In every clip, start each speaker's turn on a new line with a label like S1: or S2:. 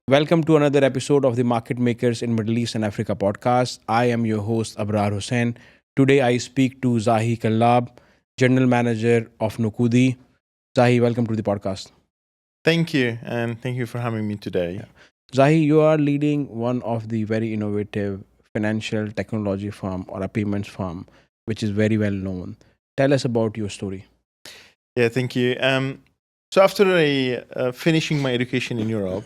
S1: Welcome to another episode of the Market Makers in Middle East and Africa podcast. I am your host, Abrar Hussain. Today I speak to Zahi Kallab, General Manager of Noqodi. Zahi, welcome to the podcast.
S2: Thank you, and thank you for having me today.
S1: Yeah. Zahi, you are leading one of the very innovative financial technology firm or a payments firm, which is very well known. Tell us about your story.
S2: Yeah, thank you. So after finishing my education in Europe,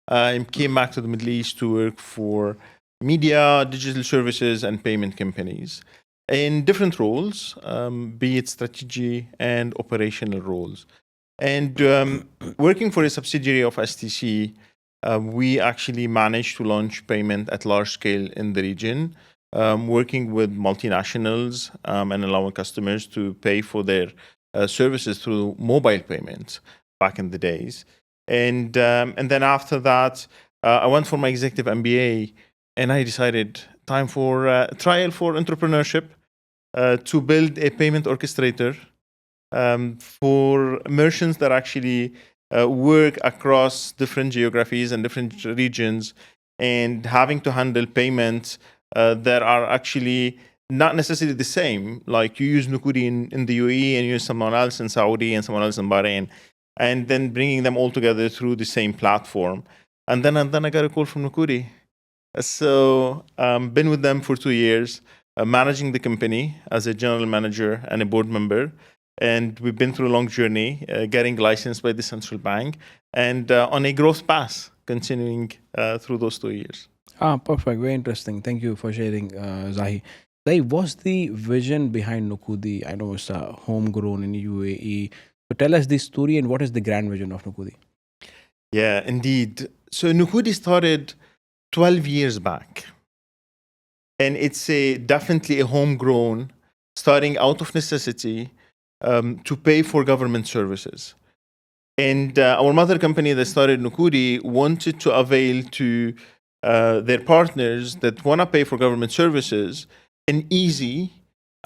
S2: I came back to the Middle East to work for media, digital services, and payment companies in different roles, be it strategy and operational roles. And working for a subsidiary of STC, we actually managed to launch payment at large scale in the region, working with multinationals and allowing customers to pay for their services through mobile payments back in the days. And then after that, I went for my executive MBA, and I decided time for trial for entrepreneurship to build a payment orchestrator for merchants that actually work across different geographies and different regions, and having to handle payments that are actually not necessarily the same. Like you use Noqodi in the UAE and you use someone else in Saudi and someone else in Bahrain, and then bringing them all together through the same platform. And then I got a call from Noqodi. So been with them for 2 years, managing the company as a general manager and a board member. And we've been through a long journey, getting licensed by the central bank, and on a growth path, continuing through those 2 years.
S1: Perfect. Very interesting. Thank you for sharing, Zahi. Zahi, what's the vision behind Noqodi? I know it's homegrown in UAE. So tell us the story and what is the grand vision of Noqodi?
S2: Yeah, indeed. So Noqodi started 12 years back, and it's definitely a homegrown, starting out of necessity to pay for government services. And our mother company that started Noqodi wanted to avail to their partners that want to pay for government services an easy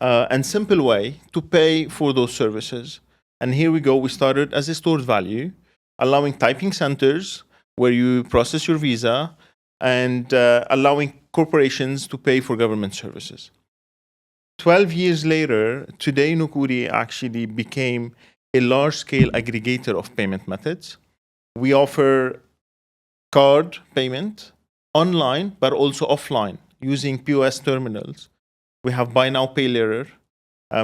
S2: and simple way to pay for those services. And here we go. We started as a stored value, allowing typing centers where you process your visa, and allowing corporations to pay for government services. 12 years later, today Noqodi actually became a large-scale aggregator of payment methods. We offer card payment online, but also offline using POS terminals. We have buy now, pay later.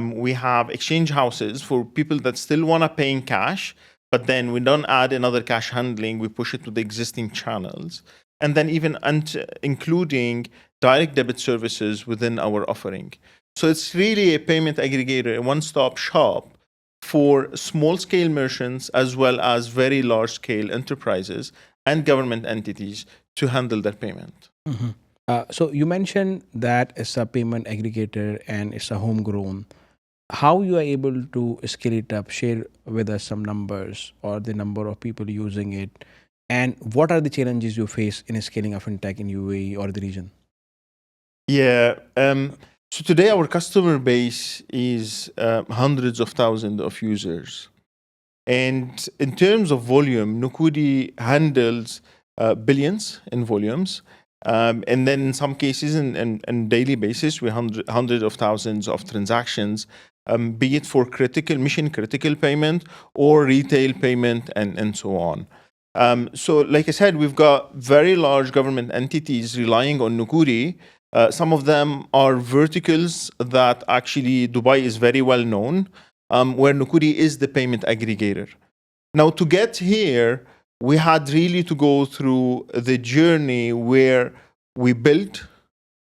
S2: We have exchange houses for people that still want to pay in cash, but then we don't add another cash handling. We push it to the existing channels. And then even including direct debit services within our offering. So it's really a payment aggregator, a one-stop shop for small-scale merchants as well as very large-scale enterprises and government entities to handle their payment.
S1: Mhm. So you mentioned that it's a payment aggregator and it's a homegrown. How you are able to scale it up? Share with us some numbers or the number of people using it, and what are the challenges you face in scaling a fintech in UAE or the region?
S2: Yeah. So today our customer base is hundreds of thousands of users. And in terms of volume, Noqodi handles billions in volumes. And then in some cases, on daily basis, we hundreds of thousands of transactions, be it for mission critical payment or retail payment and so on. So like I said, we've got very large government entities relying on Noqodi. Some of them are verticals that actually Dubai is very well known, where Noqodi is the payment aggregator. Now, to get here, we had really to go through the journey where we build,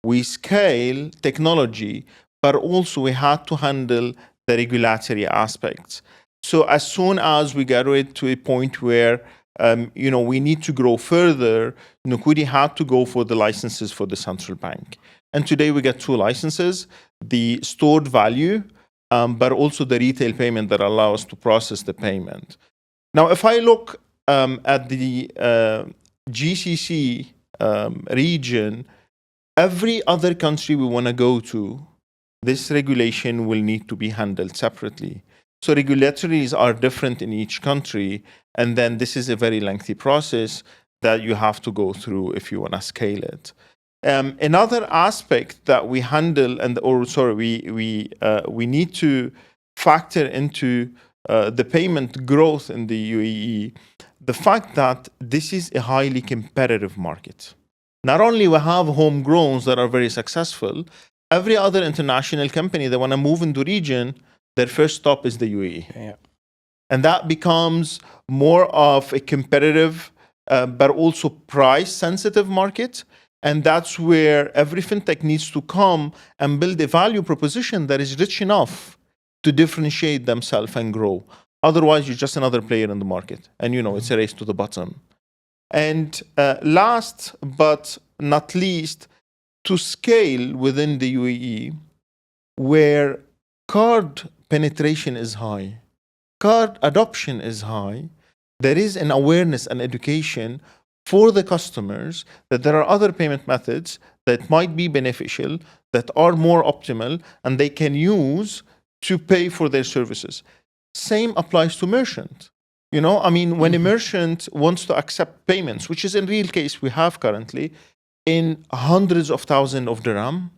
S2: we scale technology, but also we had to handle the regulatory aspects. So as soon as we got it to a point where we need to grow further, Noqodi had to go for the licenses for the central bank. And today we get two licenses, the stored value, but also the retail payment that allows us to process the payment. Now, if I look at the GCC region, every other country we want to go to, this regulation will need to be handled separately. So regulatories are different in each country, and then this is a very lengthy process that you have to go through if you want to scale it. Another aspect that we handle, we need to factor into the payment growth in the UAE, the fact that this is a highly competitive market. Not only we have homegrowns that are very successful, every other international company that want to move into region, their first stop is the UAE.
S1: Yeah.
S2: And that becomes more of a competitive, but also price sensitive market. And that's where every fintech needs to come and build a value proposition that is rich enough to differentiate themselves and grow. Otherwise, you're just another player in the market. And it's a race to the bottom. And last but not least, to scale within the UAE, where card penetration is high, card adoption is high, there is an awareness and education for the customers that there are other payment methods that might be beneficial, that are more optimal, and they can use to pay for their services. Same applies to merchant. When a merchant wants to accept payments, which is in real case we have currently, in hundreds of thousands of dirham,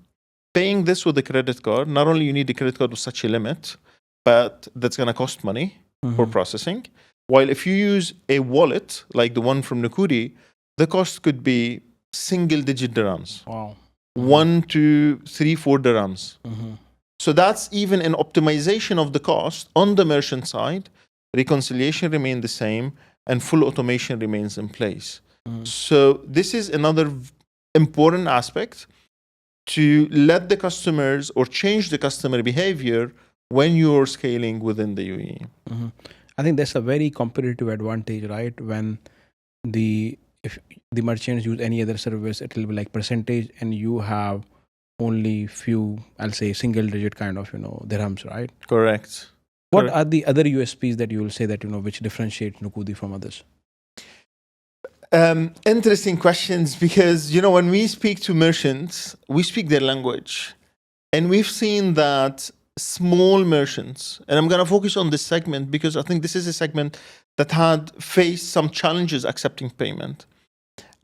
S2: paying this with a credit card, not only you need a credit card with such a limit, but that's going to cost money for processing. While if you use a wallet, like the one from Noqodi, the cost could be single-digit dirhams.
S1: Wow.
S2: 1, 2, 3, 4 dirhams. So that's even an optimization of the cost on the merchant side. Reconciliation remains the same, and full automation remains in place. So this is another important aspect to let the customers or change the customer behavior when you're scaling within the UAE.
S1: I think that's a very competitive advantage, right? When if the merchants use any other service, it will be like percentage, and you have only few, I'll say, single digit kind of, dirhams, right?
S2: Correct.
S1: What are the other USPs that you will say that, which differentiate Noqodi from others?
S2: Interesting questions, because, when we speak to merchants, we speak their language. And we've seen that small merchants, and I'm going to focus on this segment because I think this is a segment that had faced some challenges accepting payment.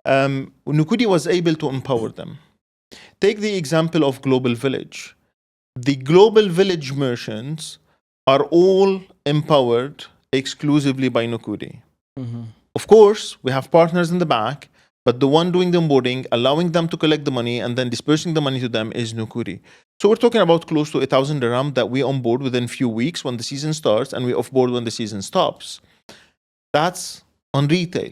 S2: Noqodi was able to empower them. Take the example of Global Village. The Global Village merchants are all empowered exclusively by Noqodi. Of course, we have partners in the back, but the one doing the onboarding, allowing them to collect the money and then dispersing the money to them is Noqodi. So we're talking about close to 1,000 dirham that we onboard within few weeks when the season starts, and we offboard when the season stops. That's on retail.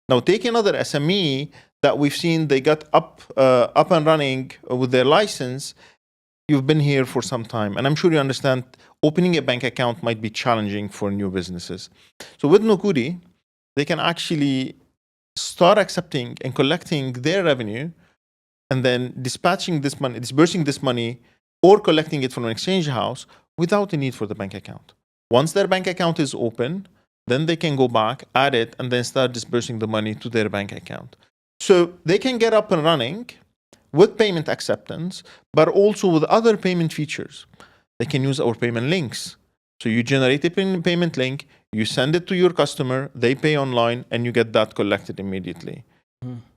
S2: Now take another SME that we've seen, they got up and running with their license. You've been here for some time, and I'm sure you understand opening a bank account might be challenging for new businesses. So with Noqodi, they can actually start accepting and collecting their revenue and then dispersing this money or collecting it from an exchange house without the need for the bank account. Once their bank account is open, then they can go back, add it, and then start dispersing the money to their bank account. So they can get up and running with payment acceptance, but also with other payment features. They can use our payment links. So you generate a payment link, you send it to your customer, they pay online, and you get that collected immediately.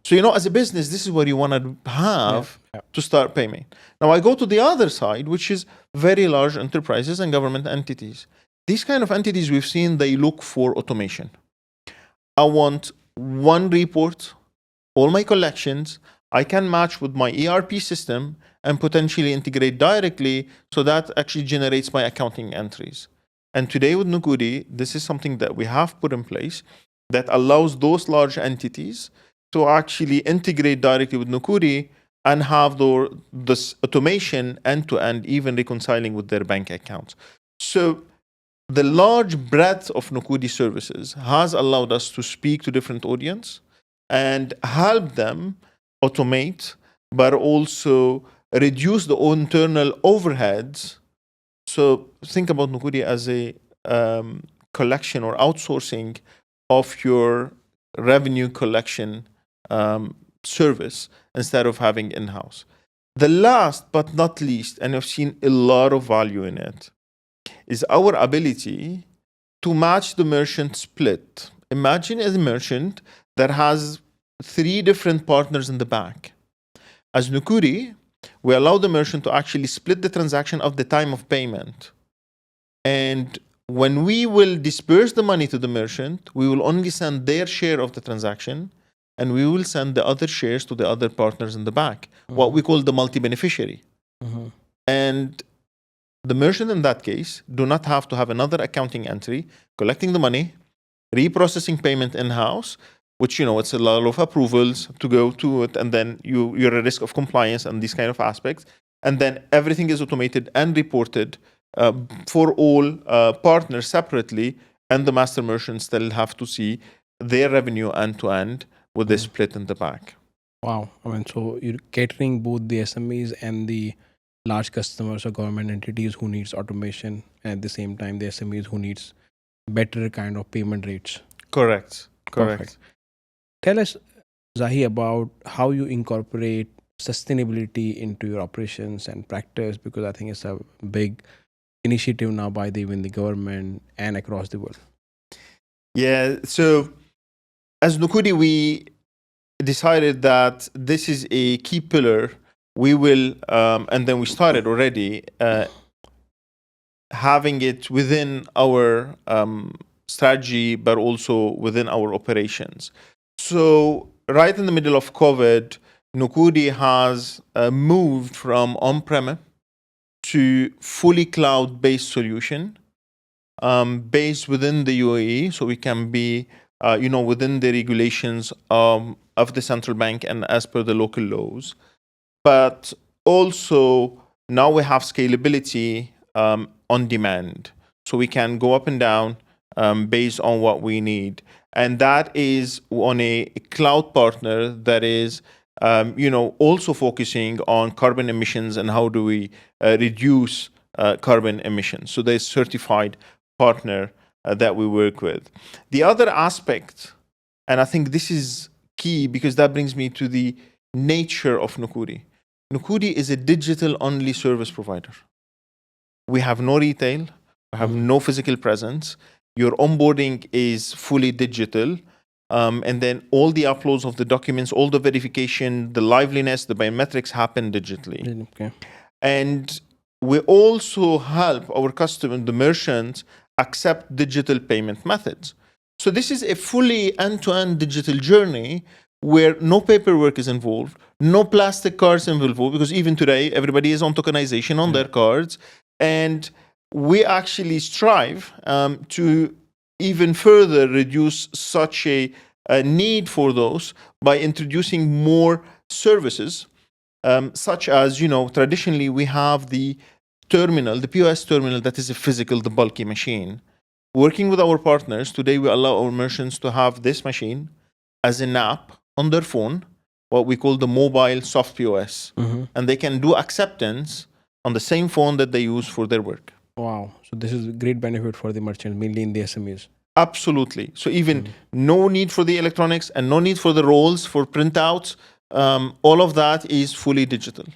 S2: So, as a business, this is what you want to have to start paying. Now, I go to the other side, which is very large enterprises and government entities. These kind of entities we've seen, they look for automation. I want one report, all my collections, I can match with my ERP system and potentially integrate directly, so that actually generates my accounting entries. And today with Noqodi, this is something that we have put in place that allows those large entities to actually integrate directly with Noqodi and have this automation end-to-end, even reconciling with their bank accounts. So the large breadth of Noqodi services has allowed us to speak to different audience and help them automate, but also reduce the internal overheads. So think about Noqodi as a collection or outsourcing of your revenue collection service instead of having in-house. The last but not least, and I've seen a lot of value in it, is our ability to match the merchant split. Imagine a merchant that has three different partners in the back. As Noqodi, we allow the merchant to actually split the transaction of the time of payment. And when we will disperse the money to the merchant, we will only send their share of the transaction, and we will send the other shares to the other partners in the back, what we call the multi-beneficiary. And the merchant in that case do not have to have another accounting entry, collecting the money, reprocessing payment in-house, which, it's a lot of approvals to go to it, and then you're at risk of compliance and these kind of aspects. And then everything is automated and reported for all partners separately, and the master merchants still have to see their revenue end to end with the split in the back.
S1: Wow. I mean, so you're catering both the SMEs and the large customers or government entities who needs automation, and at the same time the SMEs who needs better kind of payment rates.
S2: Correct.
S1: Perfect. Tell us, Zahi, about how you incorporate sustainability into your operations and practice, because I think it's a big initiative now by even the government and across the world.
S2: Yeah. So as Noqodi, we decided that this is a key pillar. We will, and then we started already having it within our strategy, but also within our operations. So right in the middle of COVID, Noqodi has moved from on-premise to fully cloud-based solution based within the UAE, so we can be, within the regulations of the central bank and as per the local laws. But also now we have scalability on demand, so we can go up and down based on what we need, and that is on a cloud partner that is also focusing on carbon emissions and how do we reduce carbon emissions. So there's certified partner that we work with. The other aspect, and I think this is key because that brings me to the nature of Noqodi. Noqodi is a digital-only service provider. We have no retail, we have no physical presence. Your onboarding is fully digital. And then all the uploads of the documents, all the verification, the liveliness, the biometrics happen digitally.
S1: Okay.
S2: And we also help our customers, the merchants, accept digital payment methods. So this is a fully end-to-end digital journey where no paperwork is involved, no plastic cards involved, because even today, everybody is on tokenization on their cards. And we actually strive to even further reduce such a need for those by introducing more services, such as, traditionally we have the terminal, the POS terminal that is a physical, the bulky machine. Working with our partners, today we allow our merchants to have this machine as an app on their phone, what we call the mobile soft POS. And they can do acceptance on the same phone that they use for their work.
S1: Wow. So this is a great benefit for the merchants, mainly in the SMEs.
S2: Absolutely. So even no need for the electronics and no need for the rolls for printouts. All of that is fully digital.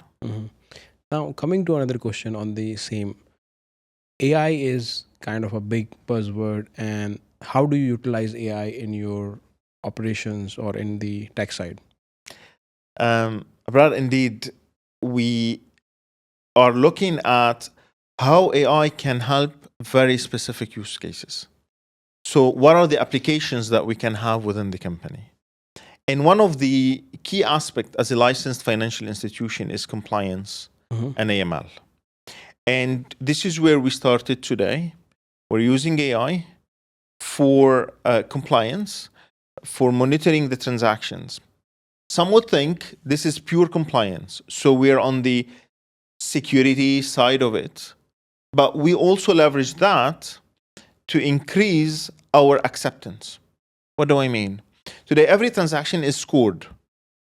S1: Now, coming to another question on the same, AI is kind of a big buzzword, and how do you utilize AI in your operations or in the tech side?
S2: Brad, indeed, we are looking at how AI can help very specific use cases. So what are the applications that we can have within the company? And one of the key aspects as a licensed financial institution is compliance and AML. And this is where we started today. We're using AI for compliance, for monitoring the transactions. Some would think this is pure compliance. So we're on the security side of it. But we also leverage that to increase our acceptance. What do I mean? Today, every transaction is scored.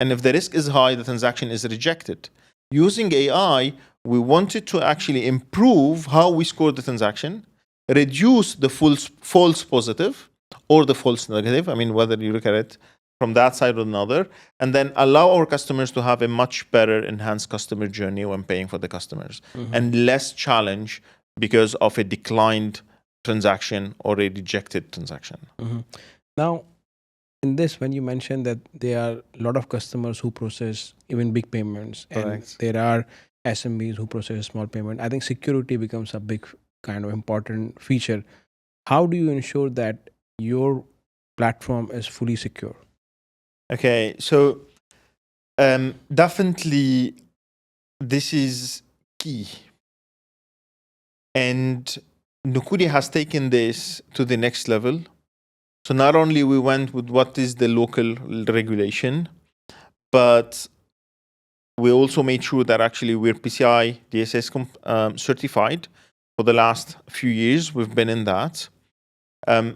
S2: And if the risk is high, the transaction is rejected. Using AI, we wanted to actually improve how we score the transaction, reduce the false positive or the false negative. I mean, whether you look at it from that side or another, and then allow our customers to have a much better enhanced customer journey when paying for the customers and less challenge because of a declined transaction or a rejected transaction.
S1: Now, in this, when you mentioned that there are a lot of customers who process even big payments, and
S2: Correct.
S1: there are SMEs who process small payment, I think security becomes a big kind of important feature. How do you ensure that your platform is fully secure?
S2: Okay, so definitely this is key. And Noqodi has taken this to the next level. So not only we went with what is the local regulation, but we also made sure that actually we're PCI DSS certified for the last few years. We've been in that.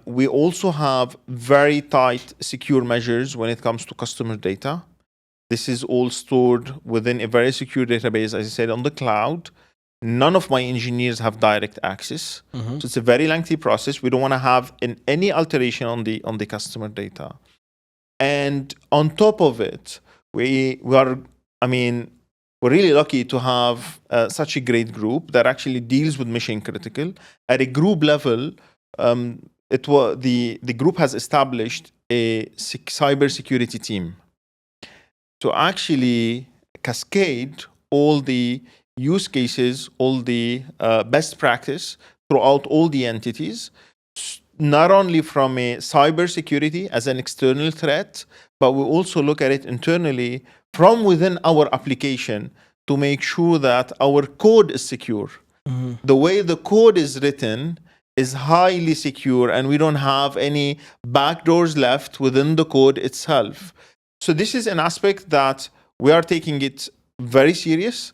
S2: We also have very tight secure measures when it comes to customer data. This is all stored within a very secure database, as I said, on the cloud. None of my engineers have direct access.
S1: Mm-hmm.
S2: So it's a very lengthy process. We don't want to have any alteration on the customer data. And on top of it, we are, I mean, we're really lucky to have such a great group that actually deals with mission critical at a group level. It was the group has established a cyber security team to actually cascade all the use cases, all the best practice throughout all the entities, not only from a cyber security as an external threat, but we also look at it internally from within our application to make sure that our code is secure.
S1: Mm-hmm.
S2: The way the code is written is highly secure, and we don't have any backdoors left within the code itself. So this is an aspect that we are taking it very serious.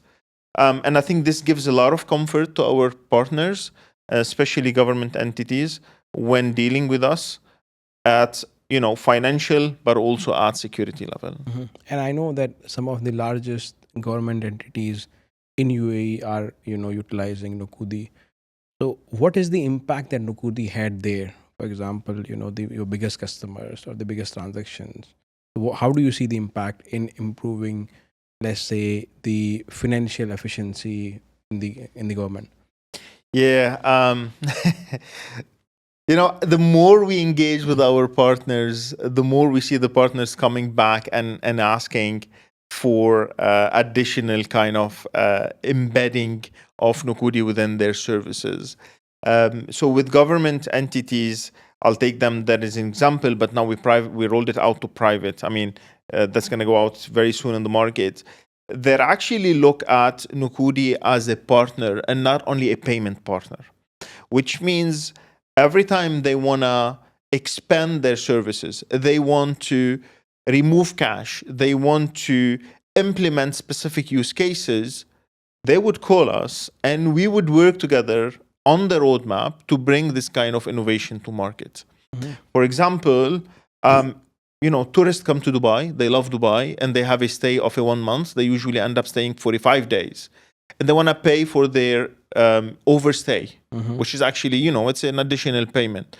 S2: And I think this gives a lot of comfort to our partners, especially government entities, when dealing with us at financial but also at security level.
S1: Mm-hmm. And I know that some of the largest government entities in UAE are utilizing Noqodi. So, what is the impact that Noqodi had there? For example, your biggest customers or the biggest transactions. How do you see the impact in improving, let's say, the financial efficiency in the government?
S2: Yeah. The more we engage with our partners, the more we see the partners coming back and asking for additional kind of embedding of Nukudi within their services. So with government entities, I'll take them that as an example, but now we rolled it out to private. I mean, that's going to go out very soon in the market. They actually look at Nukudi as a partner and not only a payment partner, which means every time they want to expand their services, they want to remove cash, they want to implement specific use cases, they would call us and we would work together on the roadmap to bring this kind of innovation to market.
S1: Mm-hmm.
S2: For example, tourists come to Dubai, they love Dubai, and they have a stay of a 1 month. They usually end up staying 45 days. And they want to pay for their overstay,
S1: Mm-hmm.
S2: which is actually, it's an additional payment.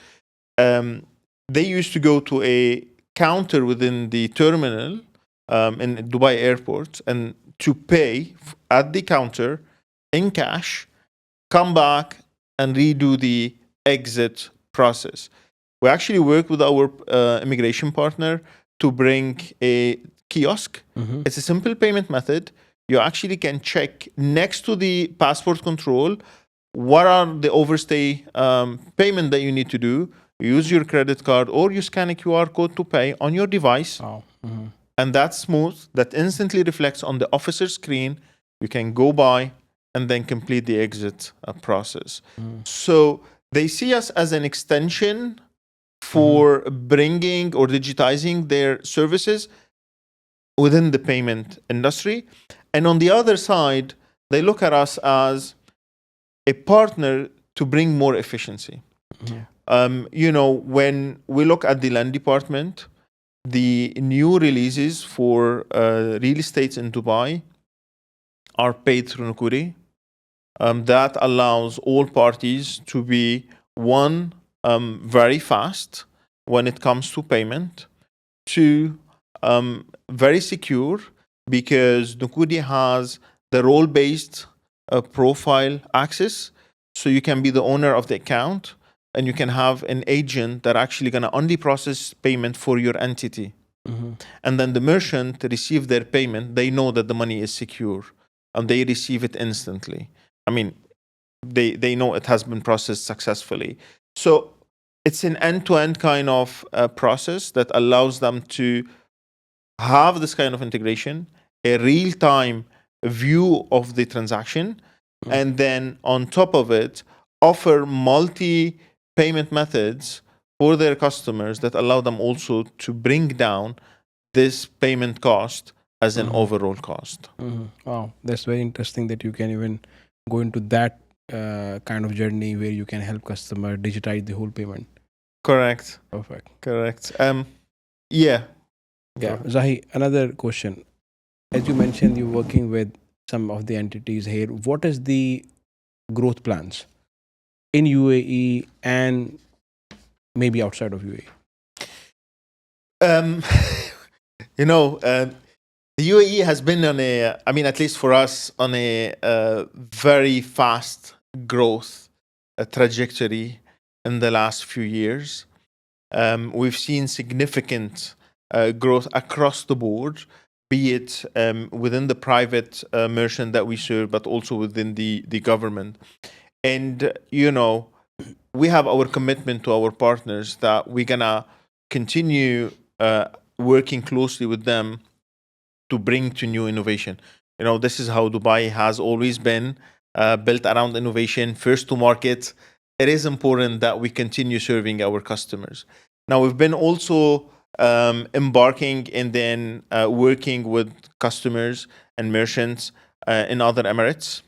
S2: They used to go to a counter within the terminal in Dubai airport and to pay at the counter in cash, come back and redo the exit process. We actually work with our immigration partner to bring a kiosk.
S1: Mm-hmm.
S2: It's a simple payment method. You actually can check next to the passport control what are the overstay payment that you need to do. You use your credit card or you scan a QR code to pay on your device.
S1: Oh. Mm-hmm.
S2: And that's smooth. That instantly reflects on the officer's screen. You can go by and then complete the exit process.
S1: Mm-hmm.
S2: So they see us as an extension for bringing or digitizing their services within the payment industry. And on the other side, they look at us as a partner to bring more efficiency.
S1: Mm-hmm.
S2: When we look at the land department, the new releases for real estates in Dubai are paid through Nukuri. That allows all parties to be one, very fast when it comes to payment, two, very secure because Nukudi has the role-based profile access, so you can be the owner of the account. and you can have an agent that actually going to only process payment for your entity. And then the merchant receive their payment, they know that the money is secure and they receive it instantly. I mean, they know it has been processed successfully. So it's an end-to-end kind of process that allows them to have this kind of integration, a real-time view of the transaction, and then on top of it, offer multi-payment methods for their customers that allow them also to bring down this payment cost as an overall cost.
S1: Wow, that's very interesting that you can even go into that kind of journey where you can help customer digitize the whole payment.
S2: Correct.
S1: Perfect.
S2: Correct. Yeah.
S1: Yeah, Zahi, another question. As you mentioned, you're working with some of the entities here. What is the growth plans in UAE and maybe outside of UAE?
S2: You know, the UAE has been on a, I mean, at least for us, on a very fast growth trajectory in the last few years. We've seen significant growth across the board, be it within the private merchant that we serve, but also within the government. And, you know, we have our commitment to our partners that we're going to continue working closely with them to bring to new innovation. You know, this is how Dubai has always been built around innovation, first to market. It is important that we continue serving our customers. Now, we've been also embarking and then working with customers and merchants in other Emirates,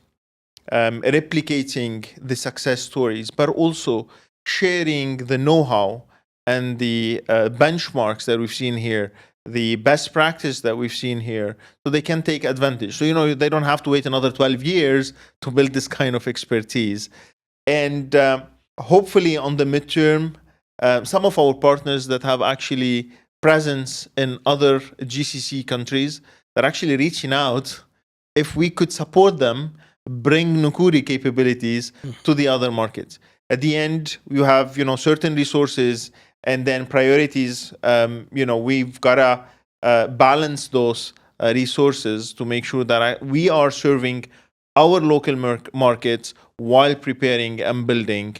S2: replicating the success stories, but also sharing the know-how and the benchmarks that we've seen here, the best practice that we've seen here, so they can take advantage. So, you know, they don't have to wait another 12 years to build this kind of expertise. And hopefully on the midterm, some of our partners that have actually presence in other GCC countries, that are actually reaching out, if we could support them, bring Noqodi capabilities to the other markets. At the end, you have, you know, certain resources and then priorities. You know, we've got to balance those resources to make sure that we are serving our local markets while preparing and building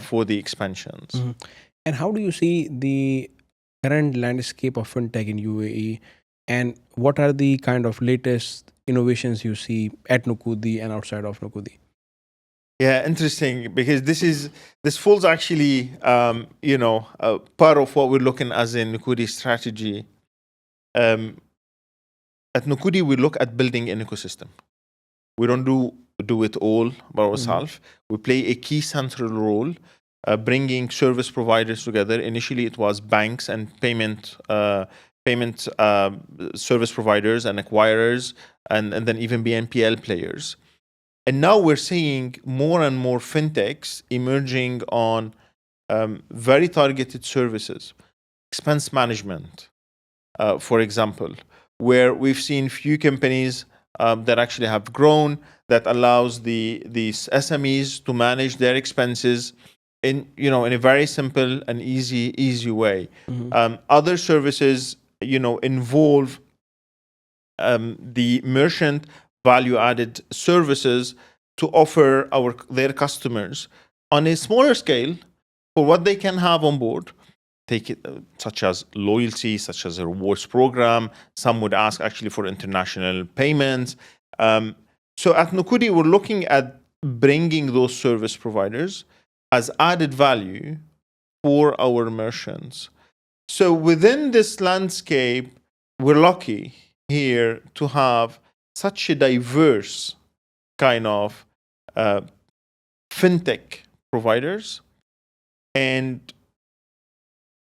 S2: for the expansions.
S1: And how do you see the current landscape of fintech in UAE, and what are the kind of latest innovations you see at Noqodi and outside of Noqodi?
S2: Yeah, interesting, because this falls actually, you know, part of what we're looking as a Noqodi strategy. At Noqodi, we look at building an ecosystem. We don't do it all by ourselves. We play a key central role, bringing service providers together. Initially, it was banks and payment service providers and acquirers, and then even BNPL players. And now we're seeing more and more fintechs emerging on very targeted services, expense management, for example, where we've seen few companies that actually have grown, that allows these SMEs to manage their expenses in, you know, in a very simple and easy way. Other services, you know, involve the merchant value-added services to offer their customers on a smaller scale for what they can have on board. Take it such as loyalty, such as a rewards program. Some would ask actually for international payments. So at Noqodi, we're looking at bringing those service providers as added value for our merchants. So within this landscape, we're lucky here to have such a diverse kind of fintech providers, and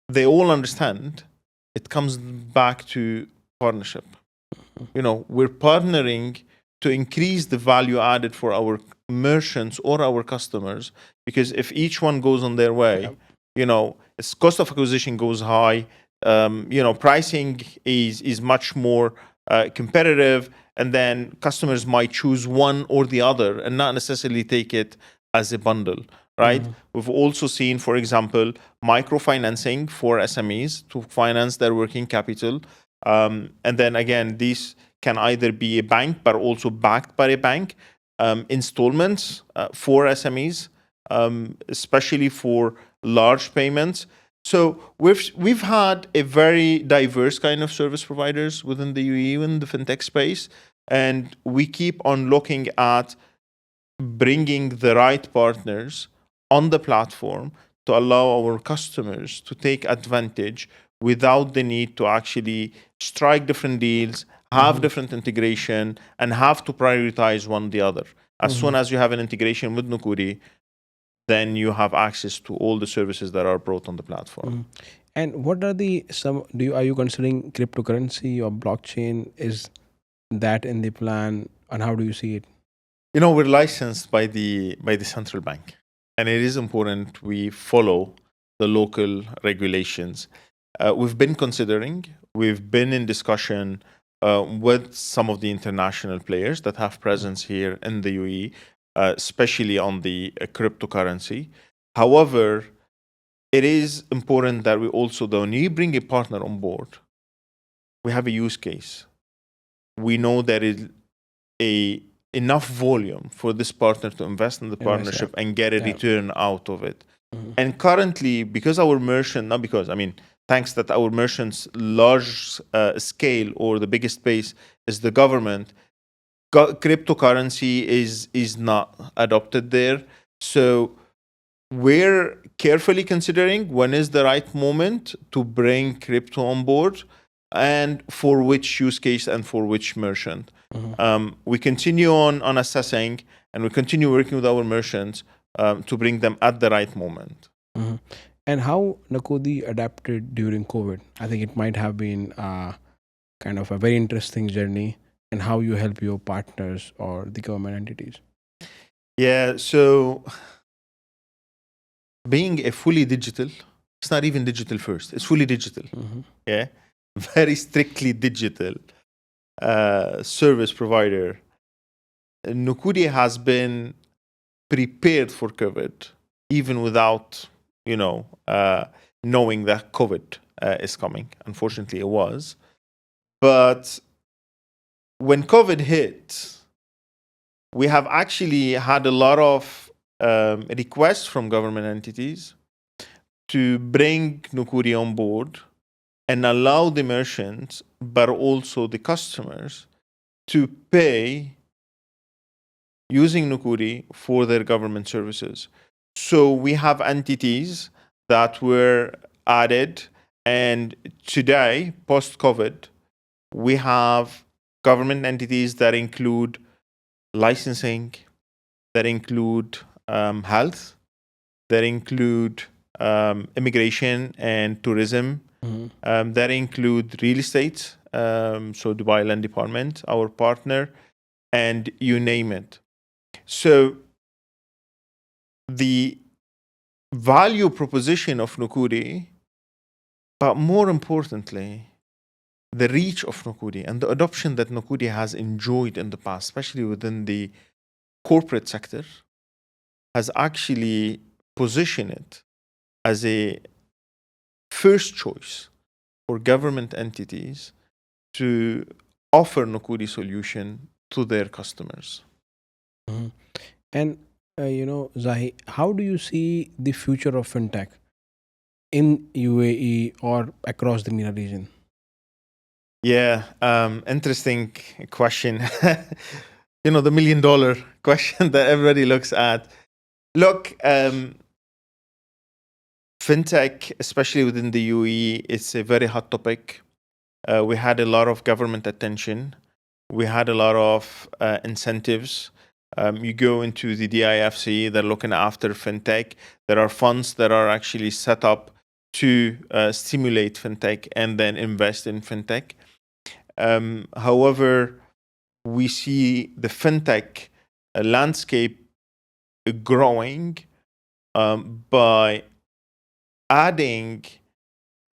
S2: they all understand it comes back to partnership. You know, we're partnering to increase the value added for our merchants or our customers, because if each one goes on their way, you know, its cost of acquisition goes high. You know, pricing is much more competitive, and then customers might choose one or the other and not necessarily take it as a bundle. right? We've also seen, for example, microfinancing for SMEs to finance their working capital. And then again, these can either be a bank, but also backed by a bank. Installments for SMEs, especially for large payments. So we've had a very diverse kind of service providers within the UAE in the fintech space, and we keep on looking at bringing the right partners on the platform to allow our customers to take advantage without the need to actually strike different deals, have different integration, and have to prioritize one the other. As soon as you have an integration with Noqodi, then you have access to all the services that are brought on the platform.
S1: And what are the some do you are you considering cryptocurrency or blockchain? Is that in the plan, and how do you see it?
S2: You know, we're licensed by the central bank, and it is important we follow the local regulations. We've been considering, we've been in discussion with some of the international players that have presence here in the UAE, especially on the cryptocurrency. However, it is important that we also, though, when you bring a partner on board, we have a use case. We know there is a enough volume for this partner to invest in the partnership and get a return out of it. And currently, because our merchant, not because, I mean, thanks that our merchants large scale or the biggest base is the government, cryptocurrency is not adopted there. So we're carefully considering when is the right moment to bring crypto on board and for which use case and for which merchant. We continue on assessing, and we continue working with our merchants to bring them at the right moment.
S1: And how Noqodi adapted during COVID? I think it might have been kind of a very interesting journey, and how you help your partners or the government entities.
S2: Yeah, so being a fully digital, it's not even digital first, it's fully digital. Yeah, very strictly digital service provider. Noqodi has been prepared for COVID, even without, knowing that COVID is coming. Unfortunately, it was. But when COVID hit, we have actually had a lot of requests from government entities to bring Noqodi on board and allow the merchants, but also the customers, to pay using Noqodi for their government services. So we have entities that were added, and today, post-COVID, we have government entities that include licensing, that include health, that include immigration and tourism, that include real estate, so Dubai Land Department, our partner, and you name it. So the value proposition of Noqodi, but more importantly, the reach of Noqodi and the adoption that Noqodi has enjoyed in the past, especially within the corporate sector, has actually positioned it as a first choice for government entities to offer Noqodi solution to their customers.
S1: And Zahi, how do you see the future of fintech in UAE or across the MENA region?
S2: Yeah, interesting question. The $1 million question that everybody looks at. Look, fintech, especially within the UAE, it's a very hot topic. We had a lot of government attention. We had a lot of incentives. You go into the DIFC, they're looking after fintech. There are funds that are actually set up to stimulate fintech and then invest in fintech. However, we see the fintech landscape growing by adding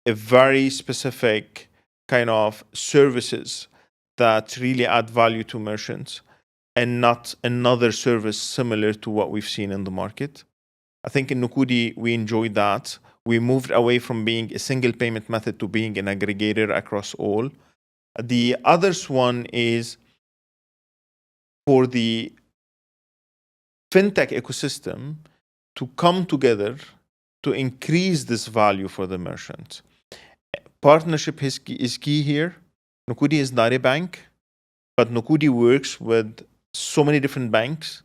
S2: a very specific kind of services that really add value to merchants and not another service similar to what we've seen in the market. I think in Noqodi, we enjoyed that. We moved away from being a single payment method to being an aggregator across all. The others one is for the fintech ecosystem to come together to increase this value for the merchant. Partnership is key here. Noqodi is not a bank, but Noqodi works with so many different banks.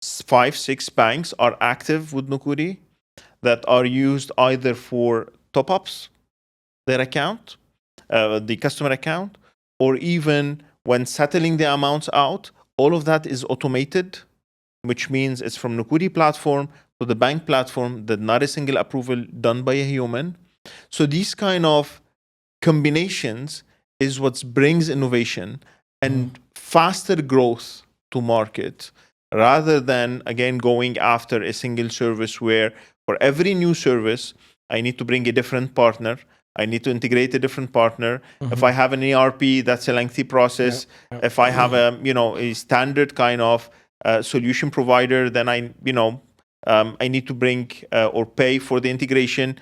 S2: 5, 6 banks are active with Noqodi that are used either for top-ups, their account, the customer account, or even when settling the amounts out, all of that is automated, which means it's from Noqodi platform to the bank platform, that not a single approval done by a human. So these kind of combinations is what brings innovation and faster growth to market, rather than again going after a single service where for every new service I need to bring a different partner, I need to integrate a different partner. If I have an ERP, that's a lengthy process. If I have a standard kind of solution provider, then I need to bring or pay for the integration.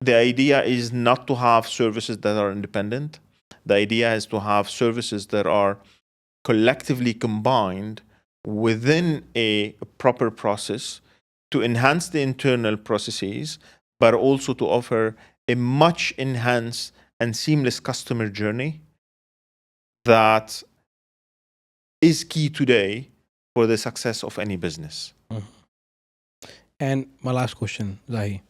S2: The idea is not to have services that are independent. The idea is to have services that are collectively combined within a proper process to enhance the internal processes, but also to offer a much enhanced and seamless customer journey that is key today for the success of any business.
S1: And my last question, Zahi.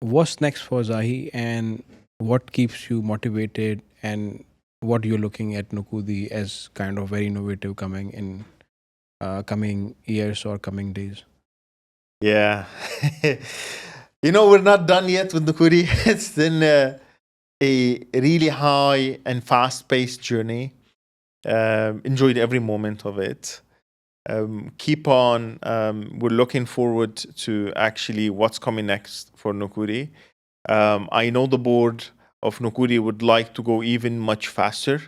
S1: What's next for Zahi, and what keeps you motivated, and what you're looking at Noqodi as kind of very innovative coming in coming years or coming days?
S2: Yeah. We're not done yet with Noqodi. It's been a really high and fast-paced journey. Enjoyed every moment of it. Keep on. We're looking forward to actually what's coming next for Noqodi. I know the board of Noqodi would like to go even much faster,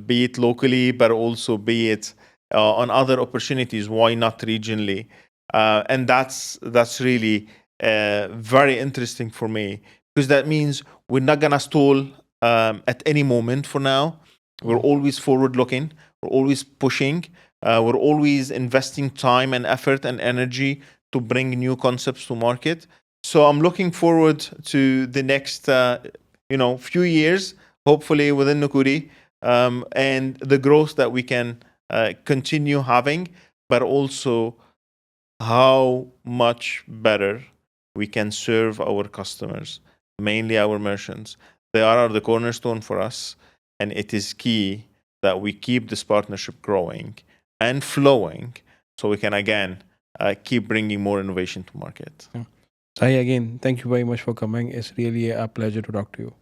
S2: be it locally, but also be it on other opportunities. Why not regionally? And that's really very interesting for me, because that means we're not gonna stall at any moment for now. We're always forward looking. We're always pushing. We're always investing time and effort and energy to bring new concepts to market. So I'm looking forward to the next, few years, hopefully within Noqodi, and the growth that we can continue having, but also how much better we can serve our customers, mainly our merchants. They are the cornerstone for us, and it is key that we keep this partnership growing and flowing, so we can again keep bringing more innovation to market.
S1: Zahi, again, thank you very much for coming. It's really a pleasure to talk to you.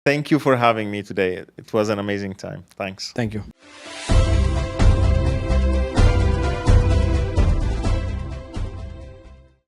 S2: Thank you for having me today. It was an amazing time. Thanks.
S1: Thank you.